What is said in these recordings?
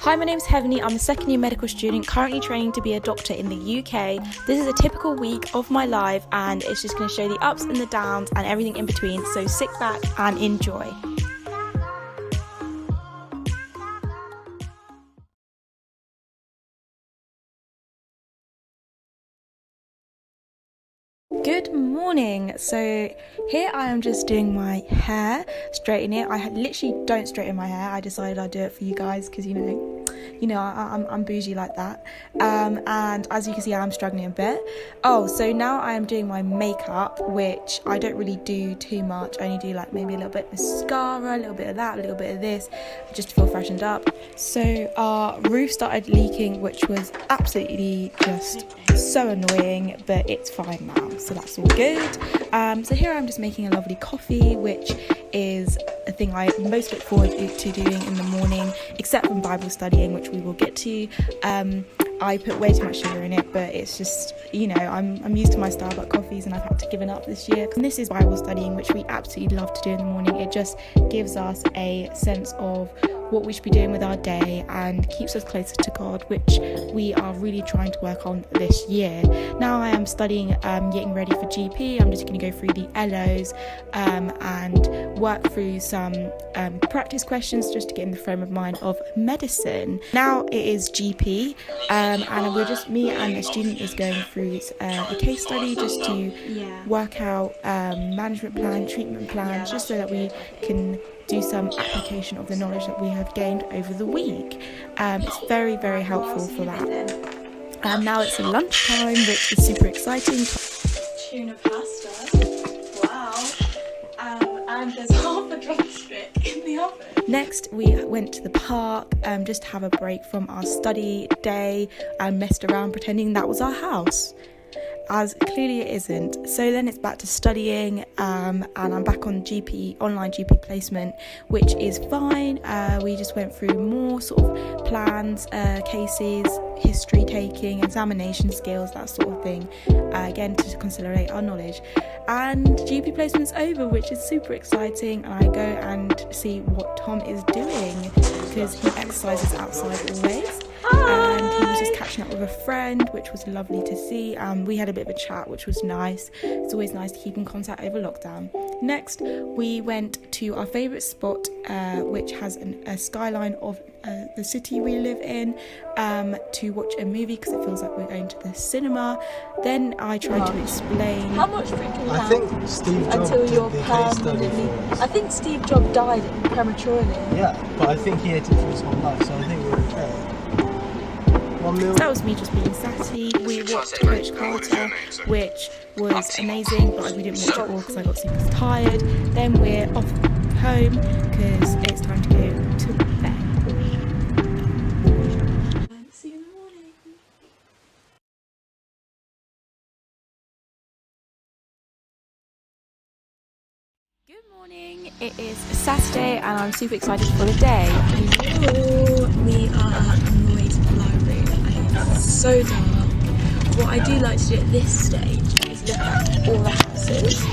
Hi, my name's Heavenli. I'm a second year medical student currently training to be a doctor in the UK. This is a typical week of my life and it's just going to show the ups and the downs and everything in between, so sit back and enjoy. Good morning. So here I am just doing my hair, straightening it. I literally don't straighten my hair. I decided I'd do it for you guys because you know I'm bougie like that. And as you can see, I'm struggling a bit. So now I am doing my makeup, which I don't really do too much. I only do like maybe a little bit of mascara, a little bit of that, a little bit of this, just to feel freshened up. So our roof started leaking, which was absolutely just so annoying, but it's fine now, so that's all good. So here I'm just making a lovely coffee, which is a thing I most look forward to doing in the morning, except from Bible studying, which we will get to. I put way too much sugar in it, but it's just, I'm used to my Starbucks coffees and I've had to give it up this year. And this is Bible studying, which we absolutely love to do in the morning. It just gives us a sense of what we should be doing with our day and keeps us closer to God, which we are really trying to work on this year. Now I am studying, getting ready for GP. I'm just going to go through the LOs and work through some practice questions just to get in the frame of mind of medicine. Now it is GP, and me and the student is going through a case study just to work out management plan, treatment plans, just so that we can do some application of the knowledge that we have gained over the week. It's very, very helpful for that. Now it's lunchtime, which is super exciting. Tuna pasta. Wow. And there's half a drumstick in the oven. Next, we went to the park just to have a break from our study day and messed around pretending that was our house, as clearly it isn't. So then it's back to studying, and I'm back on online GP placement, which is fine. We just went through more sort of plans, cases, history taking, examination skills, that sort of thing, again to consolidate our knowledge. And GP placement's over, which is super exciting, and I go and see what Tom is doing because he exercises outside always. And he was just catching up with a friend, which was lovely to see. We had a bit of a chat, which was nice. It's always nice to keep in contact over lockdown. Next, we went to our favourite spot, which has a skyline of the city we live in, to watch a movie because it feels like we're going to the cinema. Then I tried to explain. How much fruit can you have? I think Steve Jobs until you're did the case study permanently. for us. I think Steve Jobs died prematurely. Yeah, but I think he ate it for his whole life, so I think we're okay. That was me just being sassy. We watched Coach Carter, which was amazing, but we didn't watch it all because I got super tired. Then we're off home because it's time to go to bed. See you in the morning. Good morning. It is Saturday and I'm super excited for the day. We are on the way to the library and it's so dark. What I do like to do at this stage is look at all the houses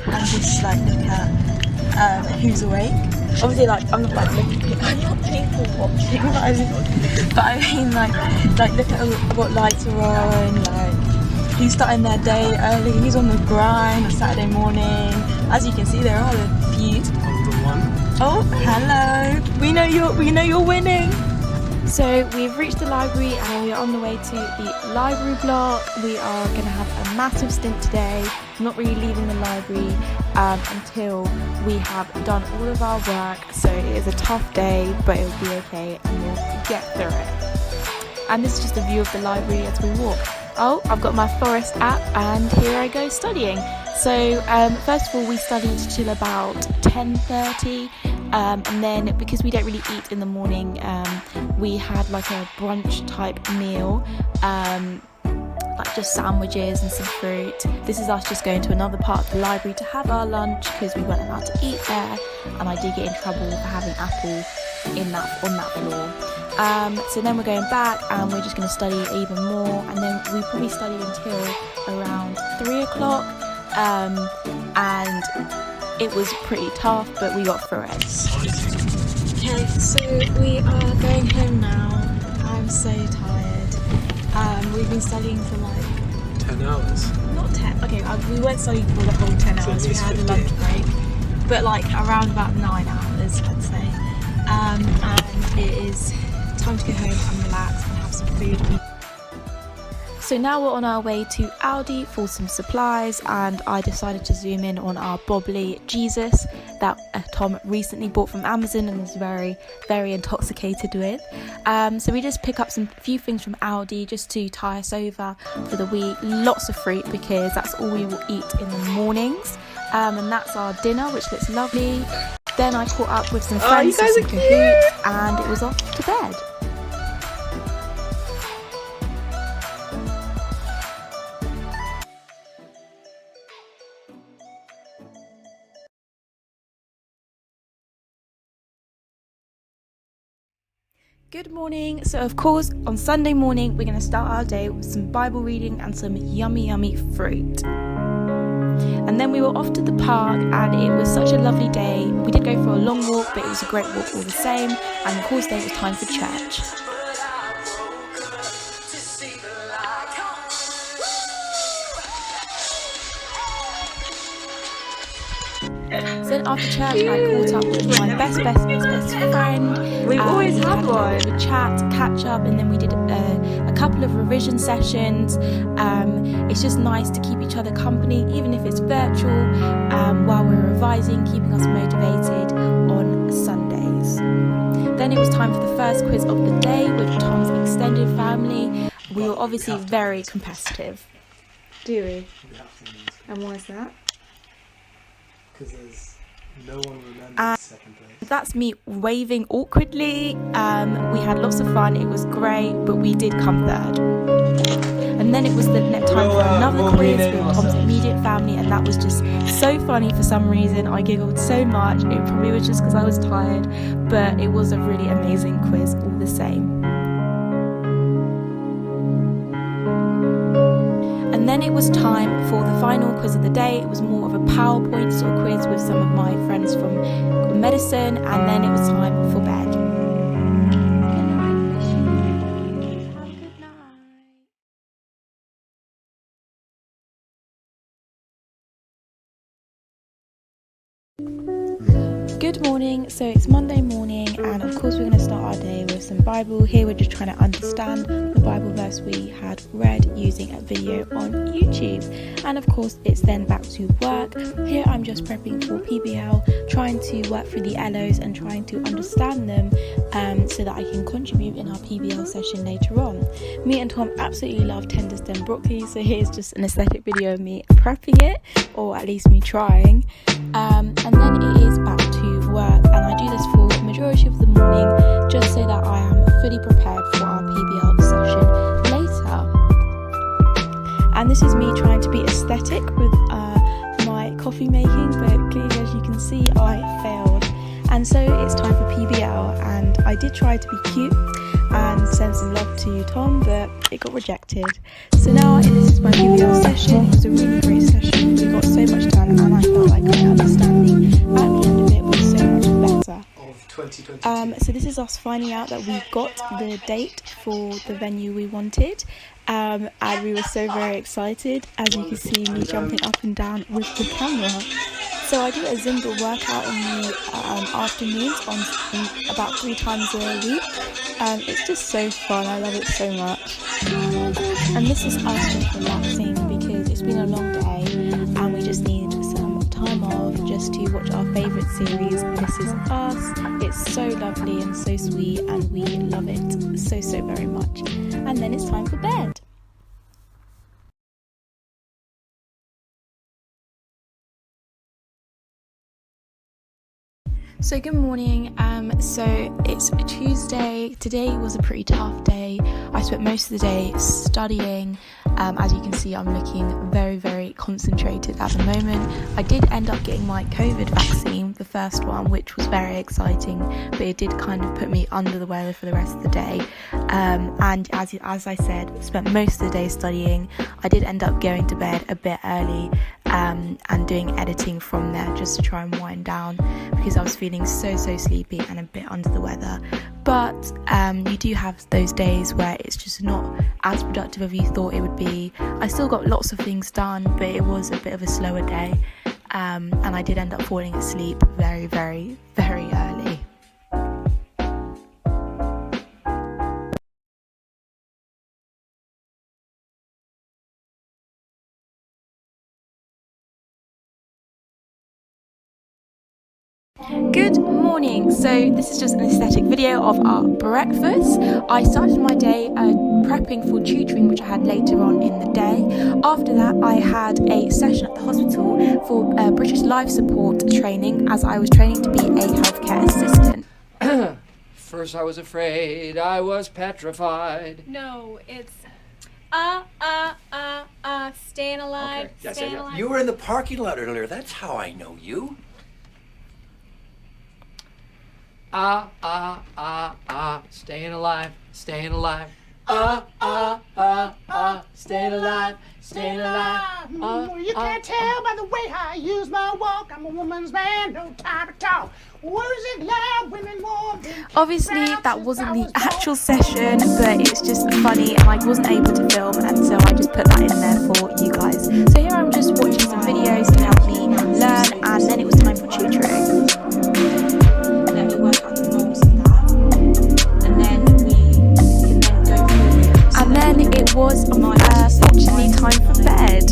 and just look at who's awake. Obviously, I'm not people watching, but I mean look at what lights are on, who's starting their day early, who's on the grind on Saturday morning. As you can see, there are a few. Oh, hello. We know you're winning. So we've reached the library and we are on the way to the library block. We are going to have a massive stint today. I'm not really leaving the library until we have done all of our work. So it is a tough day, but it'll be okay and we'll get through it. And this is just a view of the library as we walk. Oh, I've got my Forest app and here I go studying. So first of all, we studied till about 10:30. And then because we don't really eat in the morning, we had like a brunch type meal, like just sandwiches and some fruit. This is us just going to another part of the library to have our lunch because we weren't allowed to eat there, and I did get in trouble for having apple on that floor. So then we're going back and we're just going to study even more, and then we probably study until around 3 o'clock, and it was pretty tough, but we got through it. Okay, so we are going home now. I'm so tired. We've been studying for like 10 hours. not 10. Okay, we weren't studying for the whole 10 So at hours. We least had a 15. lunch break, but like around about 9 hours, I'd say. And it is time to go home and relax and have some food. So now we're on our way to Aldi for some supplies, and I decided to zoom in on our Bobbly Jesus that Tom recently bought from Amazon and is very, very intoxicated with. So we just pick up some few things from Aldi just to tie us over for the week. Lots of fruit because that's all we will eat in the mornings. And that's our dinner, which looks lovely. Then I caught up with some friends for some cahoots, and it was off to bed. Good morning. So of course on Sunday morning we're going to start our day with some Bible reading and some yummy fruit. And then we were off to the park, and it was such a lovely day. We did go for a long walk, but it was a great walk all the same. And of course then it was time for church. So then after church I caught up with my best friend. We always we have had one. a bit of a chat, catch up, and then we did a couple of revision sessions. It's just nice to keep each other company, even if it's virtual, while we're revising, keeping us motivated on Sundays. Then it was time for the first quiz of the day with Tom's extended family. We were obviously very competitive. Do we? We have to lose. And why is that? Because there's no one remembers second place. That's me waving awkwardly. We had lots of fun, it was great, but we did come third. And then it was the time for another quiz with Tom's immediate family, and that was just so funny for some reason. I giggled so much. It probably was just because I was tired, but it was a really amazing quiz all the same. And then it was time for the final quiz of the day. It was more of a PowerPoint sort of quiz with some of my friends from medicine, and then it was time for bed. Good night, Fishy. Have a good night. Good morning. So it's Monday morning, and of course we're going to start our day with some Bible. Here we're just trying to understand the Bible verse we had read using a video on YouTube. And of course it's then back to work. Here I'm just prepping for PBL, trying to work through the LOs and trying to understand them so that I can contribute in our PBL session later on. Me and Tom absolutely love tender stem broccoli, so here's just an aesthetic video of me prepping it, or at least me trying. And then it is back to work, and I do this for the majority of the morning just so that I am fully prepared for our PBL session later. And this is me trying to be aesthetic with my coffee making, but clearly as you can see I failed. And so it's time for PBL, and I did try to be cute and send some love to Tom, but it got rejected. So now this is my PBL session. It was a really great session. We got so much done, and I felt like my understanding at the end of it was so much better. Of 2022. So this is us finding out that we got the date for the venue we wanted, and we were so very excited. As you can see me jumping up and down with the camera. So I do a Zumba workout in the afternoons about 3 times a week. It's just so fun, I love it so much. And this is us just relaxing because it's been a long day and we just need some time off just to watch our favourite series, This Is Us. It's so lovely and so sweet, and we love it so very much. And then it's time for bed. So good morning. So it's a Tuesday. Today was a pretty tough day. I spent most of the day studying. As you can see, I'm looking very concentrated at the moment. I did end up getting my COVID vaccine, the first one, which was very exciting, but it did kind of put me under the weather for the rest of the day. And as I said, spent most of the day studying. I did end up going to bed a bit early and doing editing from there just to try and wind down, because I was feeling so sleepy and a bit under the weather. But you do have those days where it's just not as productive as you thought it would be. I still got lots of things done, but it was a bit of a slower day, and I did end up falling asleep very early. Good morning. So this is just an aesthetic video of our breakfast. I started my day prepping for tutoring, which I had later on in the day. After that, I had a session at the hospital for British life support training, as I was training to be a healthcare assistant. First I was afraid, I was petrified. No, it's staying alive, Okay. Yes, staying yeah. alive. You were in the parking lot earlier. That's how I know you. Staying alive, staying alive. Staying alive, staying alive. You can't tell by the way I use my walk. I'm a woman's man, no time to talk. Words it loud, women more. Obviously, that wasn't the actual session, but it's just funny, and I wasn't able to film, and so I just put that in there for you guys. So here I'm just watching some videos to help me learn, and then it was time for tutoring. Let me work out the norms of that, and then we can then go through. And then it was fortunately time for bed.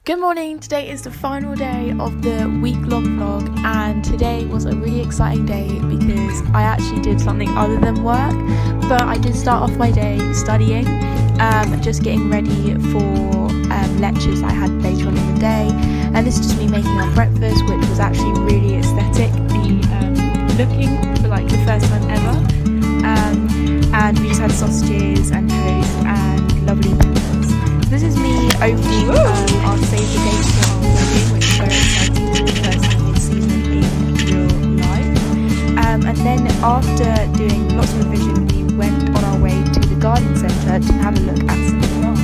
Good morning, today is the final day of the week-long vlog, and today was a really exciting day because I actually did something other than work, but I did start off my day studying, just getting ready for lectures I had later on in the day. And this is just me making our breakfast, which was actually really aesthetic, looking for like the first time ever, and we just had sausages and toast and lovely peppers. This is me opening our save the date for our wedding, which is very exciting. It's the first time we've seen it in real life. And then after doing lots of revision, we went on our way to the garden centre to have a look at some plants.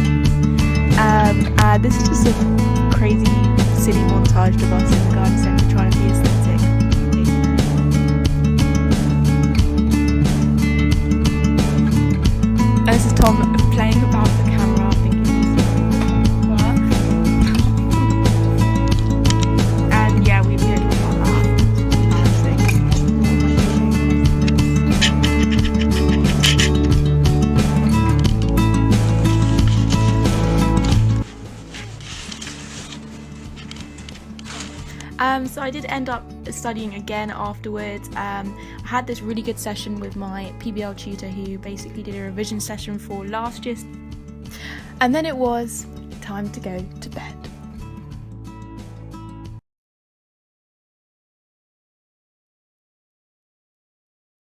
This is just a crazy, silly montage of us in the garden centre trying to be aesthetic. And this is Tom playing about the camera, thinking he's work. And yeah, we did about that. So I did end up studying again afterwards. I had this really good session with my PBL tutor who basically did a revision session for last year. And then it was time to go to bed.